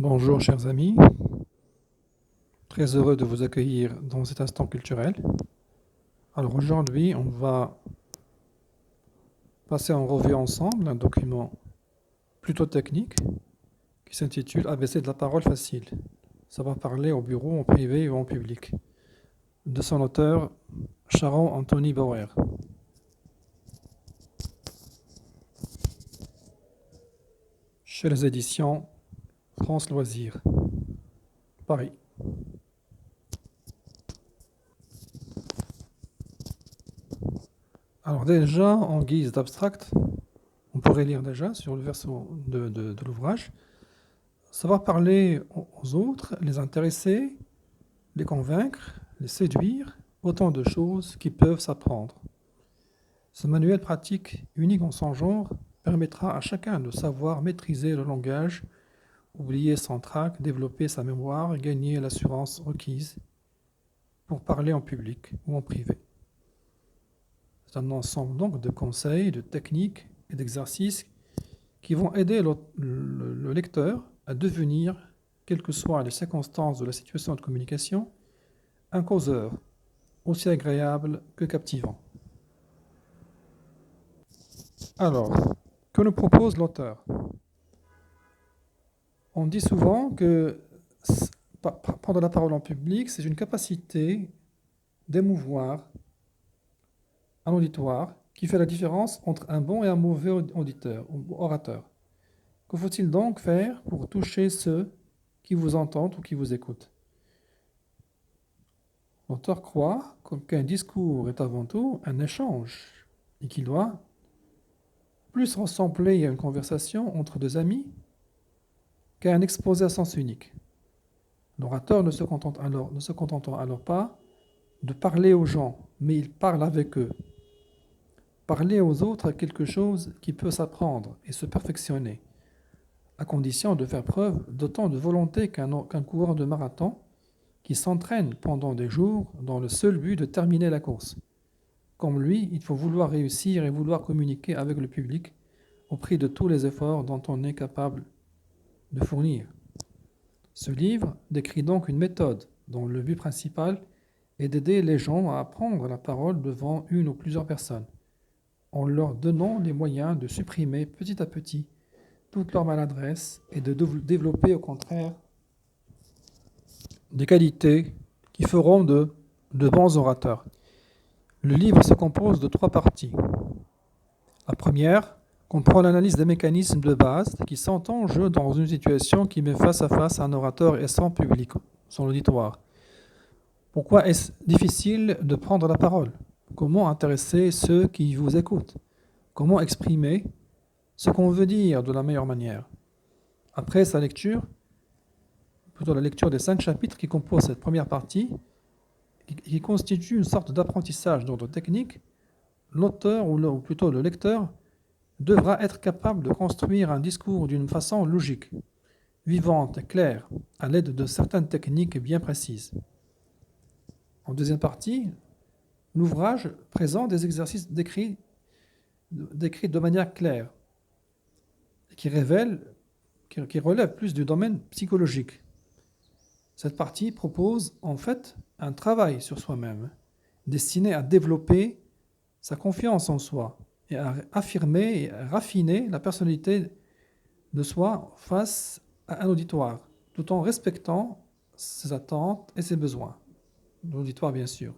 Bonjour chers amis, très heureux de vous accueillir dans cet instant culturel. Alors aujourd'hui, on va passer en revue ensemble un document plutôt technique qui s'intitule ABC de la parole facile. Ça va parler au bureau, en privé ou en public. De son auteur, Sharon Anthony Bauer. Chez les éditions France Loisirs, Paris. Alors déjà, en guise d'abstract, on pourrait lire déjà sur le verso de l'ouvrage. Ça va parler aux autres, les intéresser, les convaincre, les séduire, autant de choses qui peuvent s'apprendre. Ce manuel pratique, unique en son genre, permettra à chacun de savoir maîtriser le langage, oublier son trac, développer sa mémoire et gagner l'assurance requise pour parler en public ou en privé. C'est un ensemble donc de conseils, de techniques et d'exercices qui vont aider le lecteur à devenir, quelles que soient les circonstances de la situation de communication, un causeur, aussi agréable que captivant. Alors, que nous propose l'auteur? On dit souvent que prendre la parole en public, c'est une capacité d'émouvoir un auditoire qui fait la différence entre un bon et un mauvais auditeur ou orateur. Que faut-il donc faire pour toucher ceux qui vous entendent ou qui vous écoutent? L'auteur croit qu'un discours est avant tout un échange et qu'il doit plus ressembler à une conversation entre deux amis qu'à un exposé à sens unique. L'orateur ne se contentant alors pas de parler aux gens, mais il parle avec eux. Parler aux autres est quelque chose qui peut s'apprendre et se perfectionner, à condition de faire preuve d'autant de volonté qu'un coureur de marathon qui s'entraîne pendant des jours dans le seul but de terminer la course. Comme lui, il faut vouloir réussir et vouloir communiquer avec le public au prix de tous les efforts dont on est capable de fournir. Ce livre décrit donc une méthode dont le but principal est d'aider les gens à prendre la parole devant une ou plusieurs personnes, en leur donnant les moyens de supprimer petit à petit toute leur maladresse et de développer au contraire des qualités qui feront de bons orateurs. Le livre se compose de 3 parties. La première comprend l'analyse des mécanismes de base qui sont en jeu dans une situation qui met face à face un orateur et son public, son auditoire. Pourquoi est-ce difficile de prendre la parole? Comment intéresser ceux qui vous écoutent? Comment exprimer ce qu'on veut dire de la meilleure manière? Après sa lecture, plutôt la lecture des 5 chapitres qui composent cette première partie, qui constitue une sorte d'apprentissage d'ordre technique, l'auteur ou plutôt le lecteur devra être capable de construire un discours d'une façon logique, vivante et claire, à l'aide de certaines techniques bien précises. En deuxième partie, l'ouvrage présente des exercices décrits de manière claire, qui relèvent plus du domaine psychologique. Cette partie propose en fait un travail sur soi-même, destiné à développer sa confiance en soi et à affirmer et à raffiner la personnalité de soi face à un auditoire, tout en respectant ses attentes et ses besoins. L'auditoire, bien sûr.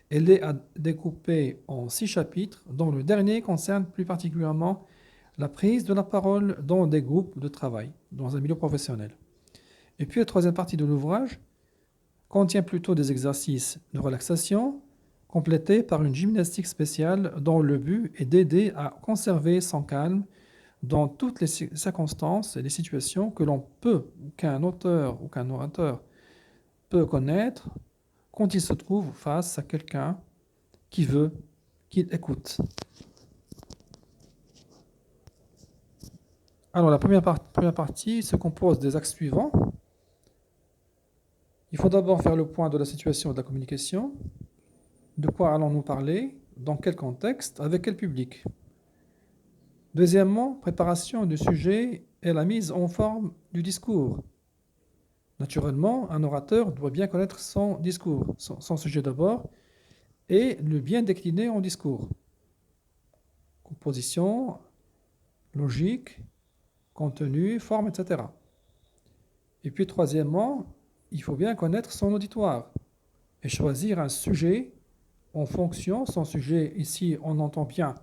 Elle est à découper en 6 chapitres, dont le dernier concerne plus particulièrement la prise de la parole dans des groupes de travail, dans un milieu professionnel. Et puis la troisième partie de l'ouvrage contient plutôt des exercices de relaxation, complétés par une gymnastique spéciale dont le but est d'aider à conserver son calme dans toutes les circonstances et les situations qu'un auteur ou qu'un orateur peut connaître quand il se trouve face à quelqu'un qui veut qu'il écoute. Alors la première partie se compose des axes suivants. Il faut d'abord faire le point de la situation de la communication. De quoi allons-nous parler? Dans quel contexte? Avec quel public? Deuxièmement, préparation du sujet et la mise en forme du discours. Naturellement, un orateur doit bien connaître son discours, son sujet d'abord, et le bien décliner en discours. Composition, logique, contenu, forme, etc. Et puis troisièmement, il faut bien connaître son auditoire et choisir un sujet en fonction, son sujet, ici on entend bien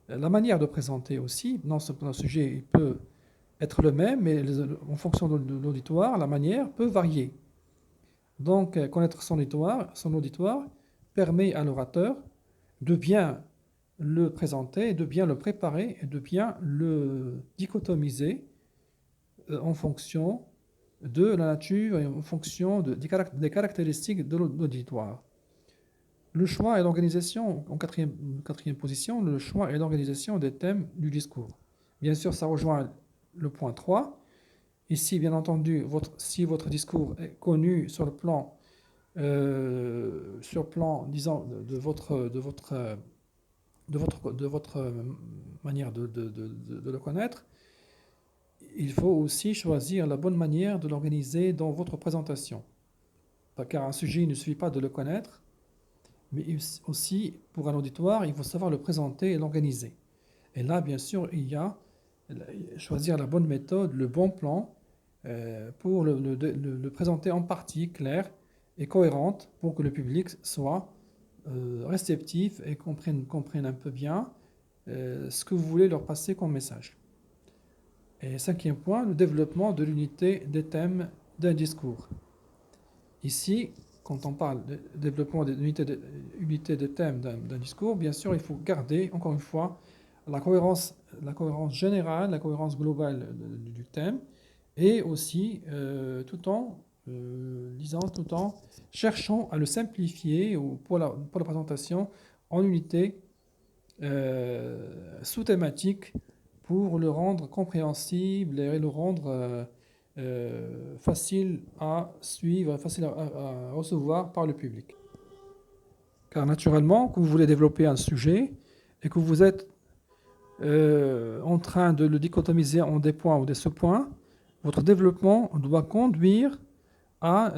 la manière de présenter aussi, non, un sujet il peut être le même, mais en fonction de l'auditoire, la manière peut varier. Donc connaître son auditoire permet à l'orateur de bien le présenter, de bien le préparer et de bien le dichotomiser en fonction de la nature et en fonction des caractéristiques de l'auditoire. Le choix et l'organisation, en quatrième position, le choix et l'organisation des thèmes du discours. Bien sûr, ça rejoint le point 3. Ici, bien entendu, si votre discours est connu sur le plan, disons, de votre manière de le connaître, il faut aussi choisir la bonne manière de l'organiser dans votre présentation. Car un sujet, il ne suffit pas de le connaître, mais aussi, pour un auditoire, il faut savoir le présenter et l'organiser. Et là, bien sûr, il y a choisir la bonne méthode, le bon plan, pour le présenter en partie claire et cohérente pour que le public soit réceptif et comprenne un peu bien ce que vous voulez leur passer comme message. Et cinquième point, le développement de l'unité des thèmes d'un discours. Ici, quand on parle de développement de l'unité des thèmes d'un discours, bien sûr, il faut garder, encore une fois, la cohérence générale, la cohérence globale du thème, et aussi tout en cherchant à le simplifier pour la présentation en unité sous-thématique pour le rendre compréhensible et le rendre facile à suivre, facile à recevoir par le public. Car naturellement, que vous voulez développer un sujet et que vous êtes en train de le dichotomiser en des points ou des sous-points, votre développement doit conduire à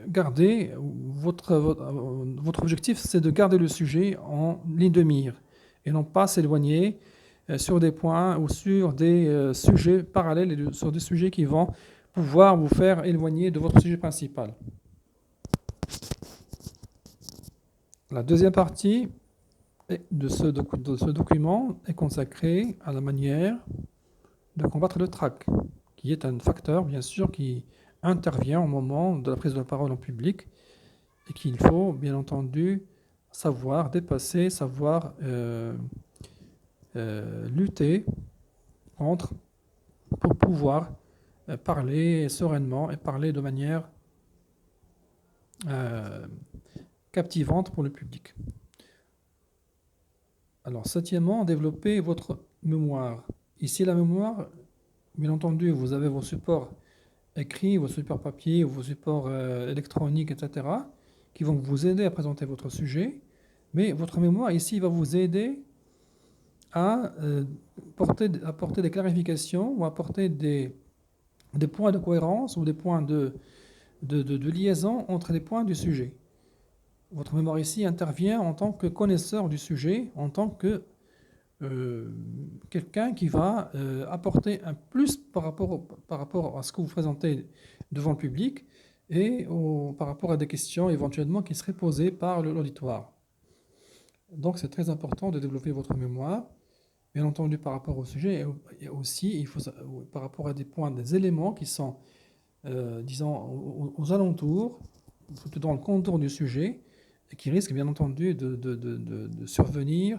garder votre objectif, c'est de garder le sujet en ligne de mire et non pas s'éloigner sur des points ou sur des sujets parallèles et sur des sujets qui vont pouvoir vous faire éloigner de votre sujet principal. La deuxième partie de ce document est consacrée à la manière de combattre le trac, qui est un facteur, bien sûr, qui intervient au moment de la prise de la parole en public et qu'il faut, bien entendu, savoir dépasser, savoir lutter contre pour pouvoir parler sereinement et parler de manière captivante pour le public. Alors, septièmement, développer votre mémoire. Ici, la mémoire, bien entendu, vous avez vos supports écrits, vos supports papier, vos supports électroniques, etc., qui vont vous aider à présenter votre sujet, mais votre mémoire, ici, va vous aider à apporter des clarifications ou apporter des points de cohérence ou des points de liaison entre les points du sujet. Votre mémoire ici intervient en tant que connaisseur du sujet, en tant que quelqu'un qui va apporter un plus par rapport à ce que vous présentez devant le public et par rapport à des questions éventuellement qui seraient posées par l'auditoire. Donc c'est très important de développer votre mémoire, bien entendu par rapport au sujet et aussi il faut, par rapport à des points, des éléments qui sont, disons, aux alentours, dans le contour du sujet, et qui risquent bien entendu de survenir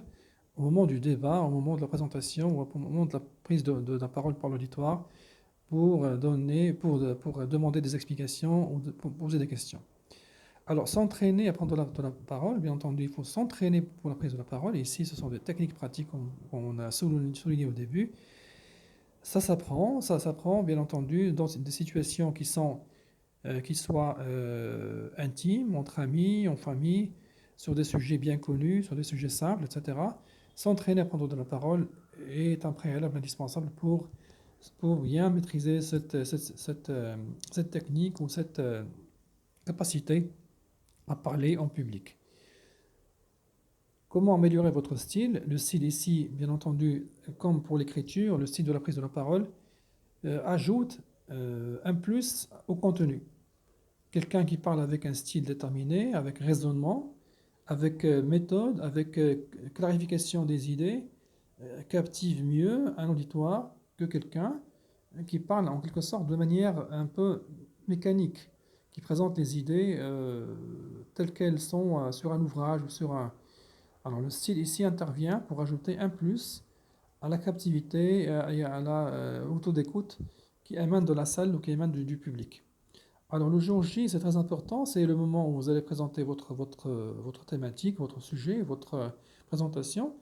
au moment du débat, au moment de la présentation ou au moment de la prise de la parole par l'auditoire pour demander des explications ou pour poser des questions. Alors, s'entraîner à prendre de la parole, bien entendu, il faut s'entraîner pour la prise de la parole. Et ici, ce sont des techniques pratiques qu'on a soulignées au début. Ça s'apprend, bien entendu, dans des situations qui soient intimes, entre amis, en famille, sur des sujets bien connus, sur des sujets simples, etc. S'entraîner à prendre de la parole est un préalable indispensable pour pour bien maîtriser cette technique ou cette capacité à parler en public. Comment améliorer votre style? Le style ici, bien entendu, comme pour l'écriture, le style de la prise de la parole, ajoute un plus au contenu. Quelqu'un qui parle avec un style déterminé, avec raisonnement, avec méthode, avec clarification des idées, captive mieux un auditoire que quelqu'un qui parle en quelque sorte de manière un peu mécanique, qui présente les idées telles qu'elles sont sur un ouvrage ou sur un... Alors le style ici intervient pour ajouter un plus à la captivité et à la auto-d'écoute qui émane de la salle ou qui émane du public. Alors le jour J, c'est très important, c'est le moment où vous allez présenter votre thématique, votre sujet, votre présentation.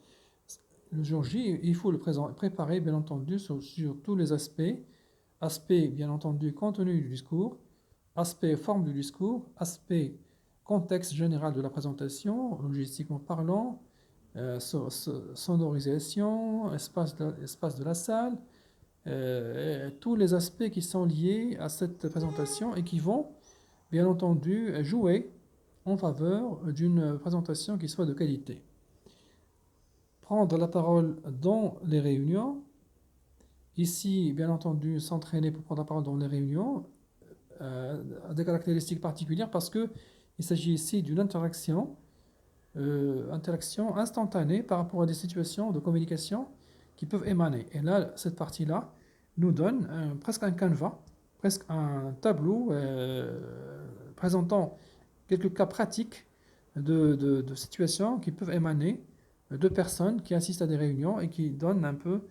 Le jour J, il faut le préparer bien entendu sur tous les aspects. Aspect bien entendu contenu du discours, aspect forme du discours, aspect contexte général de la présentation, logistiquement parlant, sonorisation, espace de la salle, tous les aspects qui sont liés à cette présentation et qui vont, bien entendu, jouer en faveur d'une présentation qui soit de qualité. Prendre la parole dans les réunions, ici, bien entendu, s'entraîner pour prendre la parole dans les réunions, a des caractéristiques particulières parce qu'il s'agit ici d'une interaction instantanée par rapport à des situations de communication qui peuvent émaner. Et là, cette partie-là nous donne presque un canevas, presque un tableau présentant quelques cas pratiques de situations qui peuvent émaner de personnes qui assistent à des réunions et qui donnent un peu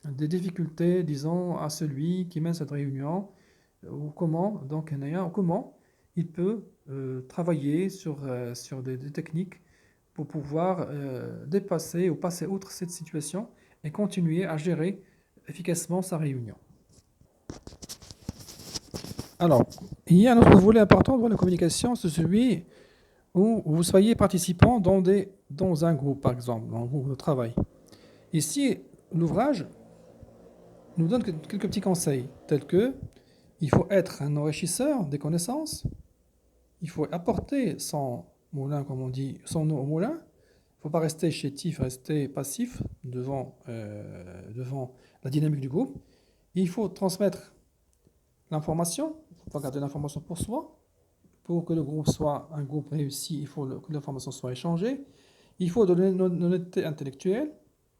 des difficultés, disons, à celui qui mène cette réunion, ou comment il peut travailler sur des techniques pour pouvoir dépasser ou passer outre cette situation et continuer à gérer efficacement sa réunion. Alors, il y a un autre volet important dans la communication, c'est celui où vous soyez participant dans un groupe, par exemple, dans un groupe de travail. Ici, l'ouvrage nous donne quelques petits conseils, tels que il faut être un enrichisseur des connaissances, il faut apporter son moulin, comme on dit, son eau au moulin. Il ne faut pas rester chétif, rester passif devant la dynamique du groupe. Il faut transmettre l'information, il ne faut pas garder l'information pour soi. Pour que le groupe soit un groupe réussi, il faut que l'information soit échangée. Il faut de l'honnêteté intellectuelle.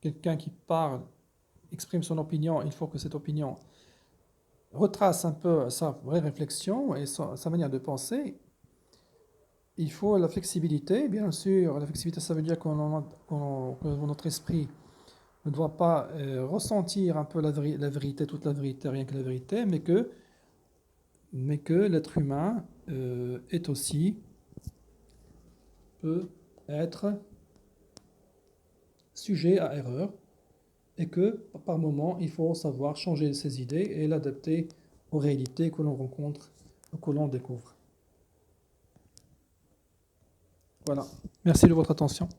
Quelqu'un qui parle, exprime son opinion, il faut que cette opinion retrace un peu sa vraie réflexion et sa manière de penser. Il faut la flexibilité, bien sûr. La flexibilité, ça veut dire que notre esprit ne doit pas ressentir un peu la vérité, toute la vérité, rien que la vérité, mais que l'être humain est aussi, peut être sujet à erreur et que par moment, il faut savoir changer ses idées et l'adapter aux réalités que l'on rencontre, que l'on découvre. Voilà. Merci de votre attention.